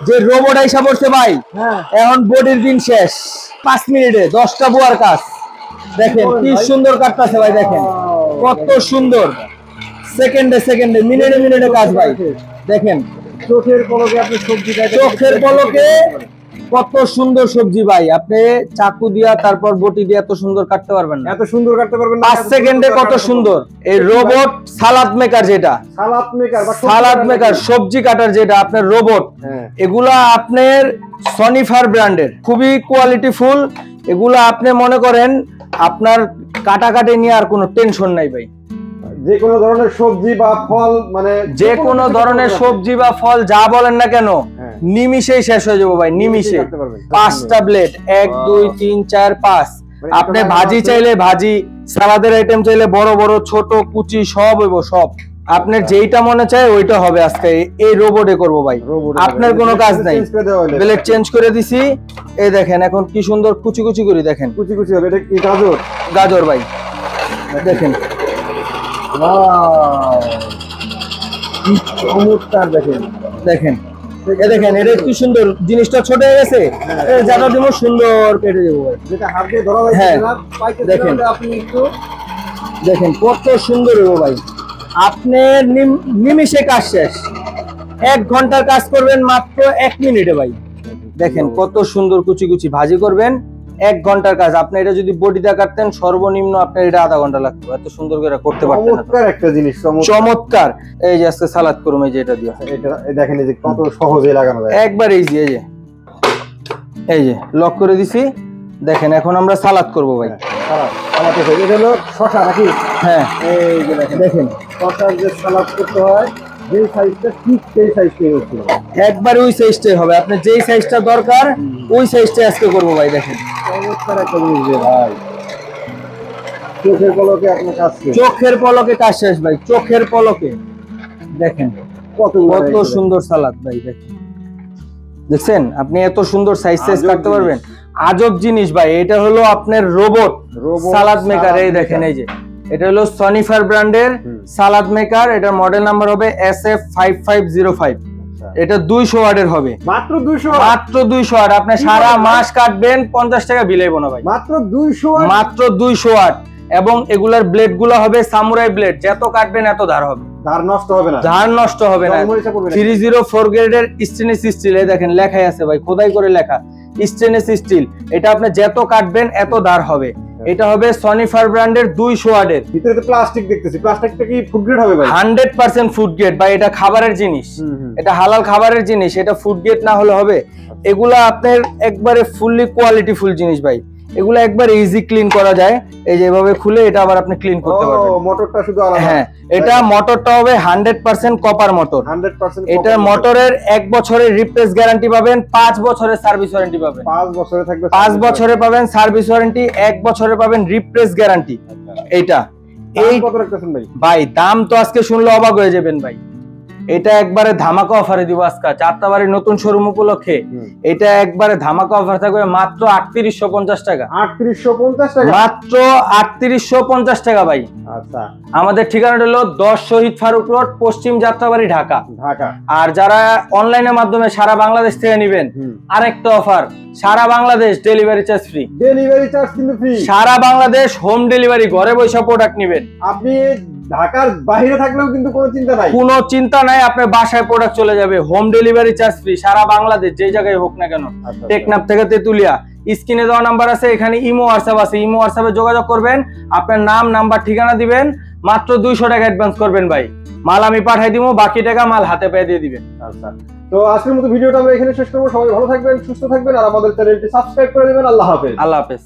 যে রোবট আইসা পড়ছে ভাই, এখন বডির দিন শেষ। 5 মিনিটে 10টা বুয়ার কাজ দেখেন কি সুন্দর কাটতেছে ভাই। দেখেন কত সুন্দর, সেকেন্ডে মিনিটে কাজ ভাই। দেখেন চোখের পলকে আপনি সবজি চোখের পলকে কত সুন্দর সবজি ভাই। আপনি চাকু দিয়া তারপর বটি দিয়ে এত সুন্দর কাটতে পারবেন না, এত সুন্দর কাটতে পারবেন না 5 সেকেন্ডে। কত সুন্দর এই রোবট সালাদ মেকার, যেটা সালাদ মেকার সবজি কাটার যেটা আপনার রোবট, এগুলা আপনার সনিফার ব্র্যান্ডের, খুবই কোয়ালিটি ফুল। এগুলা আপনি মনে করেন আপনার কাটাকাটি নিয়ে আর কোনো টেনশন নাই ভাই। যে কোনো ধরনের সবজি বা ফল, মানে যে কোনো ধরনের সবজি বা ফল যা বলেন না কেন নিমিশেই শেষ হয়ে যাবো ভাই, নিমিশে। 5টা ব্লেড, 1 2 3 4 5। আপনি ভাজি চাইলে ভাজি, সালাদের আইটেম চাইলে বড় বড় ছোট কুচি সব হইব, সব আপনার যেইটা মনে চায় ওইটা হবে। আজকে এই রোবটে করবো ভাই, আপনার কোনো কাজ নাই। ব্লেড চেঞ্জ করে দিছি, এই দেখেন এখন কি সুন্দর কুচি কুচি করি। দেখেন কুচি কুচি হবে। এটা কি গাজর? গাজর ভাই, দেখেন চমৎকার। দেখেন দেখেন দেখেন এটা কি সুন্দর, জিনিসটা ছোট হয়ে গেছে, যাটা দিব সুন্দর কেটে দেবো ভাই। যেটা হাত দিয়ে ধরা যায় না, পাইতে দেখেন আপনি একটু দেখেন কত সুন্দর হবো ভাই। আপনি নিমিষে কাজ শেষ, 1 ঘন্টার কাজ করবেন মাত্র 1 মিনিটে ভাই। দেখেন কত সুন্দর কুচি কুচি ভাজি করবেন, 1 ঘন্টার কাজ। আপনি এটা যদি বডিটা কাটতেন সর্বনিম্ন আপনার এটা আধা ঘন্টা লাগতো, এত সুন্দর করে করতে পারতেন। চমৎকার একটা জিনিস, চমৎকার। এই যে আজকে সালাদ করুম, এই যে এটা দিয়ে, এটা দেখেন এই যে কত সহজে লাগানো যায়, একবার এই যে এই যে লক করে দিছি। দেখেন এখন আমরা সালাদ করব ভাই। সালাদ এটা হলো শসা নাকি? হ্যাঁ, এই যে দেখেন শসার যে সালাদ করতে হয়, যে সাইজটা ঠিক সেই সাইজটাই হচ্ছে, একবার ওই সাইজটাই হবে। আপনি যেই সাইজটা দরকার ওই সাইজটাই আজকে করব ভাই। দেখেন চমৎকার একটা জিনিস ভাই। চোখের পলকে আপনার কাজ শেষ, চোখের পলকে কাজ শেষ ভাই, চোখের পলকে। দেখেন কত সুন্দর সালাদ ভাই। দেখেন দেখছেন আপনি এত সুন্দর সাইজ কাটতে পারবেন, আজব জিনিস ভাই। এটা হলো আপনার রোবট সালাদ মেকার। এই দেখেন এই যে এটা হলো সনিফার ব্র্যান্ডের সালাদ মেকার। এটার মডেল নাম্বার হবে SF5505। এটা 200 ওয়াটের হবে, মাত্র 200 ওয়াট। আপনি সারা মাস কাটবেন, 50 টাকা বিল হইব না ভাই। মাত্র 200 ওয়াট, মাত্র 200 ওয়াট। এবং এগুলার ব্লেড গুলো হবে সামুরাই ব্লেড, যত কাটবেন এত ধার হবে, ধার নষ্ট হবে না, ধার নষ্ট হবে না। 304 গ্রেডের স্টেনলেস স্টিল, এই দেখেন লেখাই আছে ভাই, খোদাই করে লেখা স্টেনলেস স্টিল। এটা আপনি যত কাটবেন এত ধার হবে। এটা হবে সনিফার ব্র্যান্ডের 200 ওয়াটের। ভিতরে তো প্লাস্টিক দেখতেছি, প্লাস্টিকটা কি ফুড গ্রেড হবে ভাই? 100% ফুড গ্রেড ভাই। এটা খাবারের জিনিস, এটা হালাল খাবারের জিনিস, এটা ফুড গ্রেড না হলে হবে? এগুলা আপনার একবারে ফুললি কোয়ালিটি ফুল জিনিস ভাই। এগুলো একবার ইজি ক্লিন করা যায়, এই যে এভাবে খুলে এটা আবার আপনি ক্লিন করতে পারবেন। মোটরটা শুধু আলাদা? হ্যাঁ, এটা মোটরটা হবে 100% কপার মোটর। 100% এটা মোটরের 1 বছরের রিপ্লেস গ্যারান্টি পাবেন, 5 বছরের সার্ভিস ওয়ারেন্টি পাবেন। 5 বছরে থাকবে, 5 বছরে পাবেন সার্ভিস ওয়ারেন্টি, 1 বছরে পাবেন রিপ্লেস গ্যারান্টি। এইটা এই কত রাখতেছেন ভাই? ভাই দাম তো আজকে শুনলে অবাক হয়ে যাবেন ভাই। এটা একবারে ধামাকা অফারে দিব আজকে যাত্রাবাড়ির নতুন শোরুম উপলক্ষে। এটা একবারে ধামাকা অফার থাকবে মাত্র 3850 টাকা। 3850 টাকা, মাত্র 3850 টাকা ভাই। আচ্ছা, আমাদের ঠিকানাটা হলো 10 শহীদ ফারুক রোড, পশ্চিম যাত্রাবাড়ি, ঢাকা। আর যারা অনলাইনের মাধ্যমে সারা বাংলাদেশ থেকে নেবেন, আরেকটা অফার, সারা Bangladesh delivery charge free. Delivery charge কিন্তু ফ্রি, সারা বাংলাদেশ হোম ডেলিভারি, ঘরে বসে প্রোডাক্ট নেবেন। আপনি ঢাকার বাইরে থাকলেও কিন্তু কোনো চিন্তা নাই, কোনো চিন্তা নাই, আপনার বাসায় প্রোডাক্ট চলে যাবে। হোম ডেলিভারি চার্জ ফ্রি, সারা বাংলাদেশ যে জায়গায় হোক না কেন। টেকনাফ থেকে তেতুলিয়া, স্ক্রিনে দেওয়া নাম্বার আছে, এখানে ইমো হোয়াটসঅ্যাপ আছে। ইমো হোয়াটসঅ্যাপে যোগাযোগ করবেন, আপনার নাম নাম্বার ঠিকানা দিবেন, মাত্র 200 টাকা অ্যাডভান্স করবেন ভাই। মাল আমি পাঠিয়ে দিব, বাকি টাকা মাল হাতে পেয়ে দিয়ে দিবেন। আচ্ছা, তো আজকের মতো ভিডিওটা আমরা এখানে শেষ করবো। সবাই ভালো থাকবেন, সুস্থ থাকবেন, আর আমাদের চ্যানেলটি সাবস্ক্রাইব করে দিবেন। আল্লাহ হাফেজ। আল্লাহ হাফেজ।